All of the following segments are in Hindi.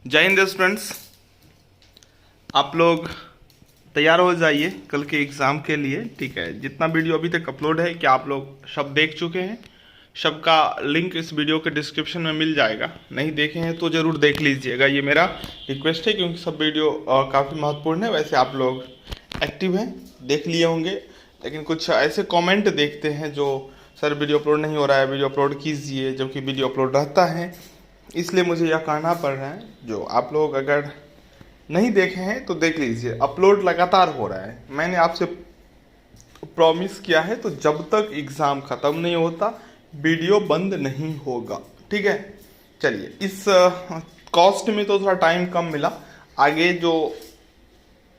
जय हिंद स्टूडेंट्स, आप लोग तैयार हो जाइए कल के एग्ज़ाम के लिए। ठीक है, जितना वीडियो अभी तक अपलोड है क्या आप लोग सब देख चुके हैं? सबका लिंक इस वीडियो के डिस्क्रिप्शन में मिल जाएगा। नहीं देखे हैं तो ज़रूर देख लीजिएगा, ये मेरा रिक्वेस्ट है, क्योंकि सब वीडियो काफ़ी महत्वपूर्ण है। वैसे आप लोग एक्टिव हैं, देख लिए होंगे, लेकिन कुछ ऐसे कमेंट देखते हैं जो सर वीडियो अपलोड नहीं हो रहा है, वीडियो अपलोड कीजिए, जबकि वीडियो अपलोड रहता है। इसलिए मुझे यह कहना पड़ रहा है, जो आप लोग अगर नहीं देखे हैं तो देख लीजिए, अपलोड लगातार हो रहा है। मैंने आपसे प्रॉमिस किया है, तो जब तक एग्ज़ाम ख़त्म नहीं होता वीडियो बंद नहीं होगा। ठीक है, चलिए, इस कॉस्ट में तो थोड़ा टाइम कम मिला। आगे जो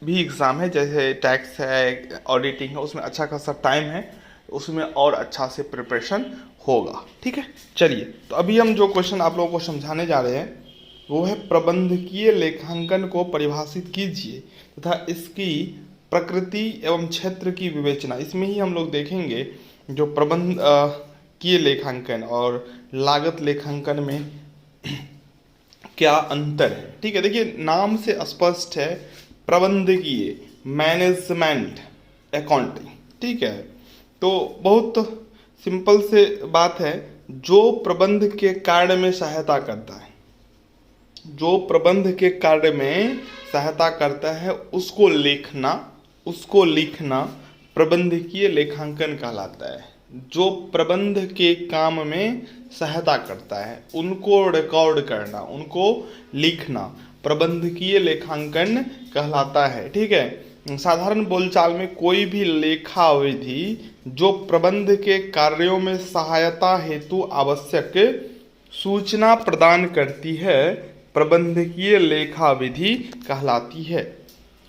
भी एग्ज़ाम है, जैसे टैक्स है, ऑडिटिंग है, उसमें अच्छा खासा टाइम है, उसमें और अच्छा से प्रिपरेशन होगा। ठीक है, चलिए, तो अभी हम जो क्वेश्चन आप लोगों को समझाने जा रहे हैं वो है प्रबंधकीय लेखांकन को परिभाषित कीजिए तथा इसकी प्रकृति एवं क्षेत्र की विवेचना। इसमें ही हम लोग देखेंगे जो प्रबंधकीय लेखांकन और लागत लेखांकन में क्या अंतर है। ठीक है, देखिए, नाम से स्पष्ट है, प्रबंधकीय मैनेजमेंट अकाउंटिंग। ठीक है, तो बहुत सिंपल से बात है, जो प्रबंध के कार्य में सहायता करता है, जो प्रबंध के कार्य में सहायता करता है उसको लिखना प्रबंधकीय लेखांकन कहलाता है। जो प्रबंध के काम में सहायता करता है उनको रिकॉर्ड करना, उनको लिखना प्रबंधकीय लेखांकन कहलाता है। ठीक है, साधारण बोलचाल में कोई भी लेखा विधि जो प्रबंध के कार्यों में सहायता हेतु आवश्यक सूचना प्रदान करती है प्रबंधकीय लेखा विधि कहलाती है।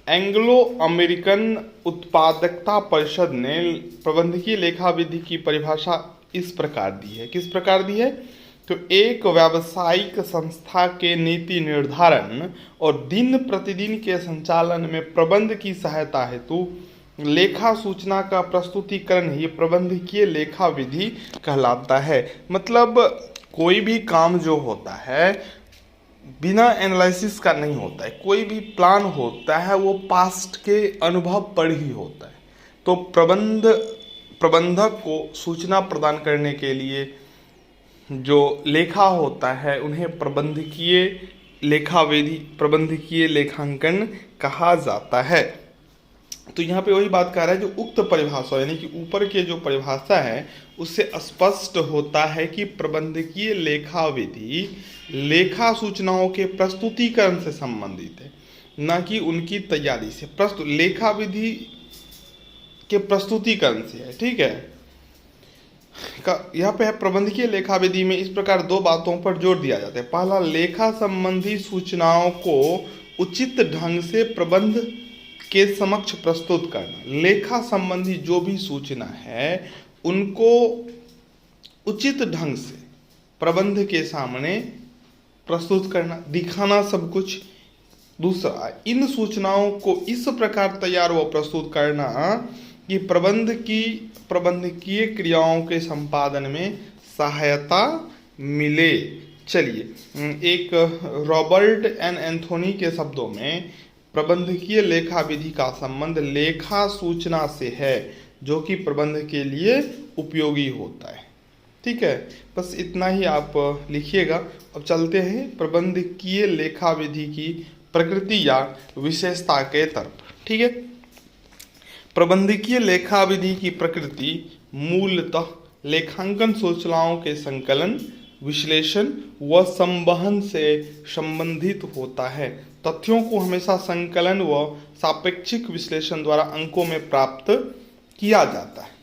एंग्लो अमेरिकन उत्पादकता परिषद ने प्रबंधकीय लेखा विधि की परिभाषा इस प्रकार दी है। किस प्रकार दी है? तो एक व्यावसायिक संस्था के नीति निर्धारण और दिन प्रतिदिन के संचालन में प्रबंध की सहायता हेतु लेखा सूचना का प्रस्तुतिकरण ही प्रबंधकीय लेखा विधि कहलाता है। मतलब कोई भी काम जो होता है बिना एनालिसिस का नहीं होता है। कोई भी प्लान होता है वो पास्ट के अनुभव पर ही होता है। तो प्रबंधक को सूचना प्रदान करने के लिए जो लेखा होता है उन्हें प्रबंधकीय लेखा विधि, प्रबंधकीय लेखांकन कहा जाता है। तो यहाँ पे वही बात कर रहा है, जो उक्त परिभाषा यानी कि ऊपर के जो परिभाषा है उससे स्पष्ट होता है कि प्रबंधकीय लेखा विधि लेखा सूचनाओं के प्रस्तुतिकरण से संबंधित है, न कि उनकी तैयारी से। लेखा विधि के प्रस्तुतिकरण से है। ठीक है, यहाँ पे है प्रबंधकीय लेखा विधि में इस प्रकार दो बातों पर जोर दिया जाता है। पहला, लेखा संबंधी सूचनाओं को उचित ढंग से प्रबंध के समक्ष प्रस्तुत करना। लेखा संबंधी जो भी सूचना है उनको उचित ढंग से प्रबंध के सामने प्रस्तुत करना, दिखाना सब कुछ। दूसरा, इन सूचनाओं को इस प्रकार तैयार व प्रस्तुत करना कि प्रबंधकीय क्रियाओं के संपादन में सहायता मिले। चलिए, एक रॉबर्ट एन एंथोनी के शब्दों में प्रबंधकीय लेखा विधि का संबंध लेखा सूचना से है जो कि प्रबंध के लिए उपयोगी होता है। ठीक है, बस इतना ही आप लिखिएगा। अब चलते हैं प्रबंधकीय लेखा विधि की प्रकृति या विशेषता के तरफ। ठीक है, प्रबंधकीय लेखा विधि की प्रकृति मूलतः लेखांकन सूचनाओं के संकलन, विश्लेषण व संवहन से संबंधित होता है। तथ्यों को हमेशा संकलन व सापेक्षिक विश्लेषण द्वारा अंकों में प्राप्त किया जाता है।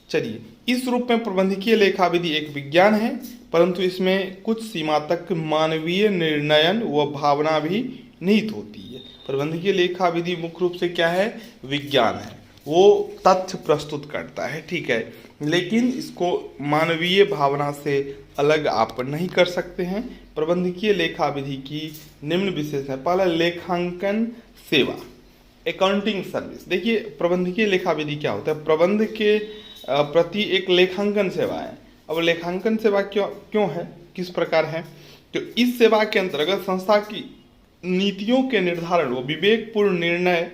चलिए, इस रूप में प्रबंधकीय लेखा विधि एक विज्ञान है, परंतु इसमें कुछ सीमा तक मानवीय निर्णयन व भावना भी निहित होती है। प्रबंधकीय लेखा विधि मुख्य रूप से क्या है? विज्ञान है, वो तथ्य प्रस्तुत करता है। ठीक है, लेकिन इसको मानवीय भावना से अलग आप नहीं कर सकते हैं। प्रबंधकीय लेखा विधि की निम्न विशेषण है। पहला, लेखांकन सेवा, अकाउंटिंग सर्विस। देखिए, प्रबंधकीय लेखा विधि क्या होता है? प्रबंध के प्रति एक लेखांकन सेवा है। अब लेखांकन सेवा क्यों है, किस प्रकार है? तो इस सेवा के अंतर्गत संस्था की नीतियों के निर्धारण व विवेकपूर्ण निर्णय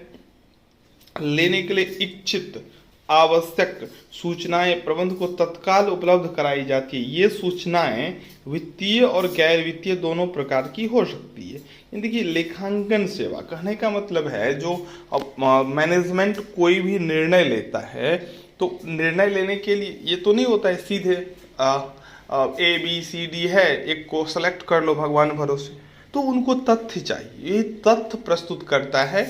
लेने के लिए इच्छित आवश्यक सूचनाएं प्रबंध को तत्काल उपलब्ध कराई जाती है। ये सूचनाएं वित्तीय और गैर वित्तीय दोनों प्रकार की हो सकती है। देखिए, लेखांकन सेवा कहने का मतलब है जो मैनेजमेंट कोई भी निर्णय लेता है तो निर्णय लेने के लिए ये तो नहीं होता है सीधे ABCD है, एक को सेलेक्ट कर लो भगवान भरोसे, तो उनको तथ्य चाहिए। ये तथ्य प्रस्तुत करता है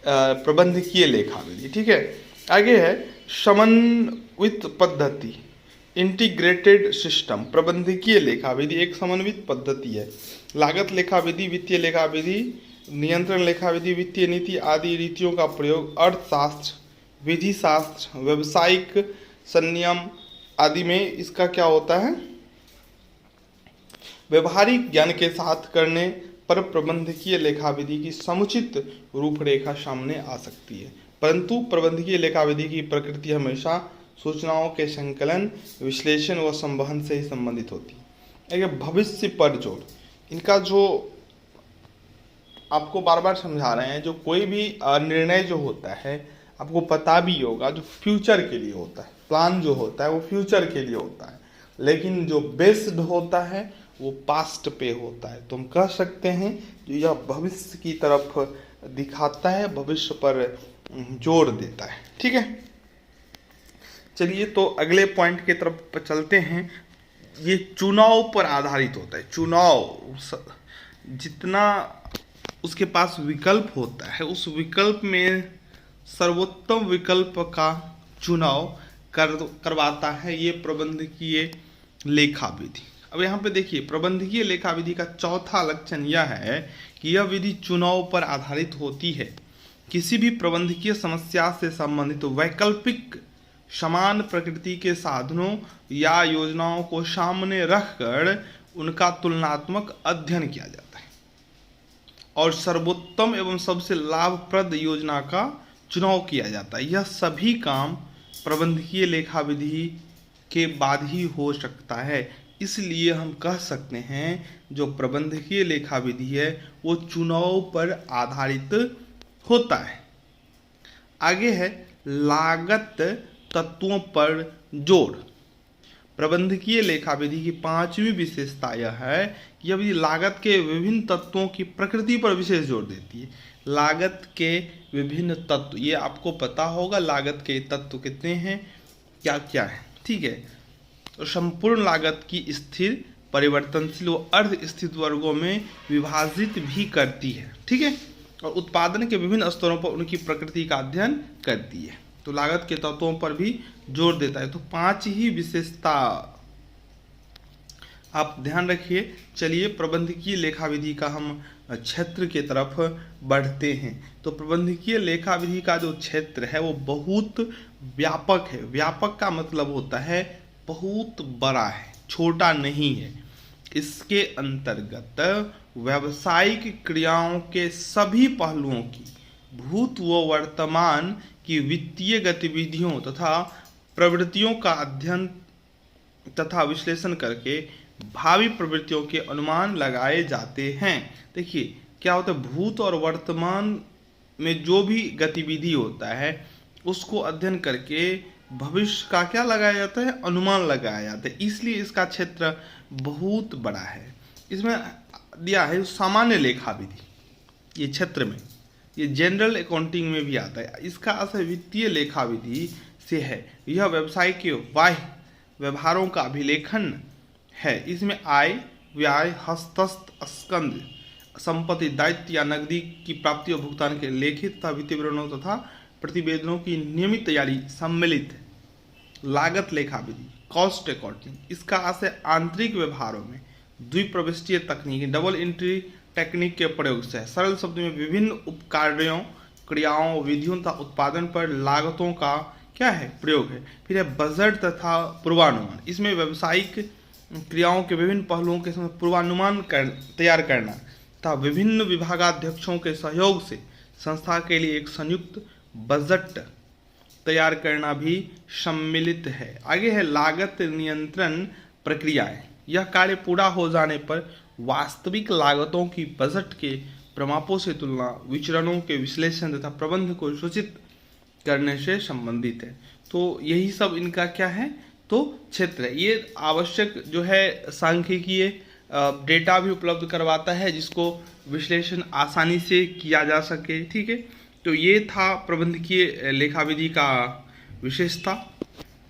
प्रबंधकीय लेखा विधि। ठीक है, आगे है समन्वित पद्धति, इंटीग्रेटेड सिस्टम। प्रबंधकीय लेखा विधि एक समन्वित पद्धति है। लागत लेखा विधि, वित्तीय लेखा विधि, नियंत्रण लेखा विधि, वित्तीय नीति आदि रीतियों का प्रयोग अर्थशास्त्र, विधि शास्त्र, व्यवसायिक संनियम आदि में इसका क्या होता है, व्यवहारिक ज्ञान के साथ करने पर प्रबंधकीय लेखा विधि की समुचित रूपरेखा सामने आ सकती है। परंतु प्रबंधकीय लेखा विधि की प्रकृति हमेशा सूचनाओं के संकलन, विश्लेषण व संवहन से ही संबंधित होती है। भविष्य पर जोर, इनका जो आपको बार बार समझा रहे हैं, जो कोई भी निर्णय जो होता है आपको पता भी होगा जो फ्यूचर के लिए होता है, प्लान जो होता है वो फ्यूचर के लिए होता है, लेकिन जो बेस्ड होता है वो पास्ट पे होता है। तो हम कह सकते हैं जो यह भविष्य की तरफ दिखाता है, भविष्य पर जोर देता है। ठीक है, चलिए तो अगले पॉइंट की तरफ चलते हैं। ये चुनाव पर आधारित होता है। चुनाव, जितना उसके पास विकल्प होता है उस विकल्प में सर्वोत्तम विकल्प का चुनाव करवाता है ये प्रबंधकीय लेखा विधि। अब यहाँ पे देखिए, प्रबंधकीय लेखा विधि का चौथा लक्षण यह है कि यह विधि चुनाव पर आधारित होती है। किसी भी प्रबंधकीय समस्या से संबंधित वैकल्पिक समान प्रकृति के साधनों या योजनाओं को सामने रखकर उनका तुलनात्मक अध्ययन किया जाता है और सर्वोत्तम एवं सबसे लाभप्रद योजना का चुनाव किया जाता है। यह सभी काम प्रबंधकीय लेखा विधि के बाद ही हो सकता है। इसलिए हम कह सकते हैं जो प्रबंधकीय लेखा विधि है वो चुनाव पर आधारित होता है। आगे है लागत तत्वों पर जोर। प्रबंधकीय लेखा विधि की पांचवी विशेषता यह है कि यह विधि लागत के विभिन्न तत्वों की प्रकृति पर विशेष जोर देती है। लागत के विभिन्न तत्व, ये आपको पता होगा लागत के तत्व कितने हैं, क्या क्या है। ठीक है, तो संपूर्ण लागत की स्थिर, परिवर्तनशील व अर्ध स्थित वर्गों में विभाजित भी करती है। ठीक है, और उत्पादन के विभिन्न स्तरों पर उनकी प्रकृति का अध्ययन करती है। तो लागत के तत्वों पर भी जोर देता है। तो 5 ही विशेषता आप ध्यान रखिए। चलिए प्रबंधकीय लेखा विधि का हम क्षेत्र के तरफ बढ़ते हैं। तो प्रबंधकीय लेखा विधि का जो क्षेत्र है वो बहुत व्यापक है। व्यापक का मतलब होता है बहुत बड़ा है, छोटा नहीं है। इसके अंतर्गत व्यावसायिक क्रियाओं के सभी पहलुओं की, भूत व वर्तमान की वित्तीय गतिविधियों तथा प्रवृत्तियों का अध्ययन तथा विश्लेषण करके भावी प्रवृत्तियों के अनुमान लगाए जाते हैं। देखिए क्या होता है, भूत और वर्तमान में जो भी गतिविधि होता है उसको अध्ययन करके भविष्य का क्या लगाया जाता है, अनुमान लगाया जाता है। इसलिए इसका क्षेत्र बहुत बड़ा है। इसमें दिया है सामान्य लेखा विधि, ये क्षेत्र में, ये जनरल अकाउंटिंग में भी आता है। इसका असर वित्तीय लेखा विधि से है। यह व्यवसाय के बाह्य व्यवहारों का अभिलेखन है। इसमें आय, व्यय, हस्तस्थ, स्कंद, संपत्ति, दायित्व या नकदी की प्राप्ति और भुगतान के लेखित तथा वित्तीय विवरणों तथा प्रतिवेदनों की नियमित तैयारी सम्मिलित है। लागत लेखा विधि, कॉस्ट अकाउंटिंग, इसका असर आंतरिक व्यवहारों में द्विप्रविष्टीय तकनीक, डबल एंट्री टेक्निक के प्रयोग से है। सरल शब्द में विभिन्न उपकार्यों, क्रियाओं, विधियों तथा उत्पादन पर लागतों का क्या है, प्रयोग है। फिर है बजट तथा पूर्वानुमान। इसमें व्यावसायिक क्रियाओं के विभिन्न पहलुओं के समय पूर्वानुमान तैयार करना तथा विभिन्न विभागाध्यक्षों के सहयोग से संस्था के लिए एक संयुक्त बजट तैयार करना भी सम्मिलित है। आगे है लागत नियंत्रण प्रक्रियाएं। यह कार्य पूरा हो जाने पर वास्तविक लागतों की बजट के प्रमापों से तुलना, विचरणों के विश्लेषण तथा प्रबंध को सूचित करने से संबंधित है। तो यही सब इनका क्या है, तो क्षेत्र है। ये आवश्यक जो है सांख्यिकीय डेटा भी उपलब्ध करवाता है जिसको विश्लेषण आसानी से किया जा सके। ठीक है, तो ये था प्रबंधकीय लेखा विधि का विशेषता,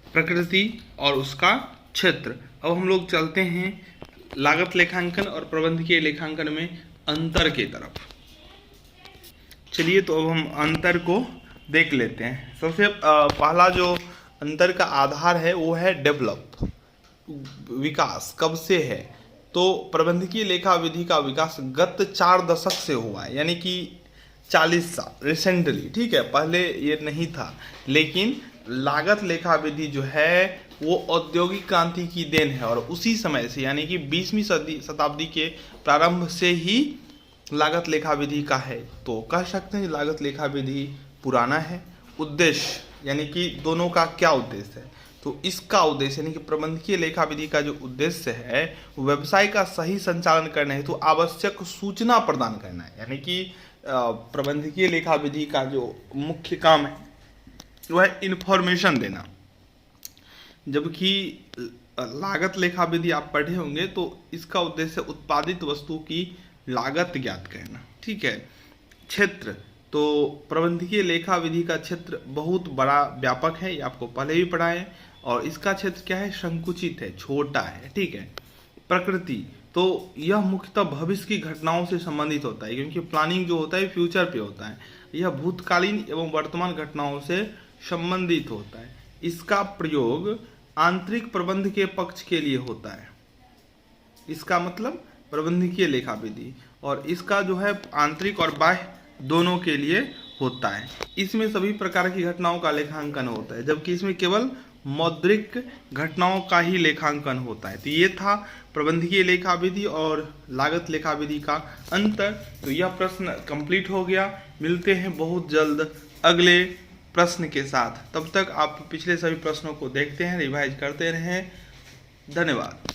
प्रकृति और उसका क्षेत्र। अब हम लोग चलते हैं लागत लेखांकन और प्रबंधकीय लेखांकन में अंतर की तरफ। चलिए, तो अब हम अंतर को देख लेते हैं। सबसे पहला जो अंतर का आधार है वो है डेवलप, विकास कब से है। तो प्रबंधकीय लेखा विधि का विकास गत 4 दशक से हुआ है, यानी कि 40 साल रिसेंटली। ठीक है, पहले ये नहीं था। लेकिन लागत लेखा विधि जो है वो औद्योगिक क्रांति की देन है और उसी समय से यानी कि 20वीं शताब्दी के प्रारंभ से ही लागत लेखा विधि का है। तो कह सकते हैं लागत लेखा विधि पुराना है। उद्देश्य यानी कि दोनों का क्या उद्देश्य है, तो इसका उद्देश्य यानी कि प्रबंधकीय लेखा विधि का जो उद्देश्य है व्यवसाय का सही संचालन करने हेतु आवश्यक सूचना प्रदान करना है। यानी कि प्रबंधकीय लेखा विधि का जो मुख्य काम है वह है इंफॉर्मेशन देना, जबकि लागत लेखा विधि आप पढ़े होंगे तो इसका उद्देश्य उत्पादित वस्तु की लागत ज्ञात करना। ठीक है, क्षेत्र, तो प्रबंधकीय लेखा विधि का क्षेत्र बहुत बड़ा व्यापक है, ये आपको पहले भी पढ़ा है। और इसका क्षेत्र क्या है, संकुचित है, छोटा है। ठीक है, प्रकृति, तो यह मुख्यतः भविष्य की घटनाओं से संबंधित होता है, क्योंकि प्लानिंग जो होता है फ्यूचर पे होता है। यह भूतकालीन एवं वर्तमान घटनाओं से संबंधित होता है। इसका प्रयोग आंतरिक प्रबंध के पक्ष के लिए होता है। इसका मतलब प्रबंधकीय लेखा विधि, और इसका जो है आंतरिक और बाह्य दोनों के लिए होता है। इसमें सभी प्रकार की घटनाओं का लेखांकन होता है, जबकि इसमें केवल मौद्रिक घटनाओं का ही लेखांकन होता है। तो ये था प्रबंधकीय लेखा विधि और लागत लेखा विधि का अंतर। तो यह प्रश्न कंप्लीट हो गया। मिलते हैं बहुत जल्द अगले प्रश्न के साथ। तब तक आप पिछले सभी प्रश्नों को देखते हैं, रिवाइज करते रहें। धन्यवाद।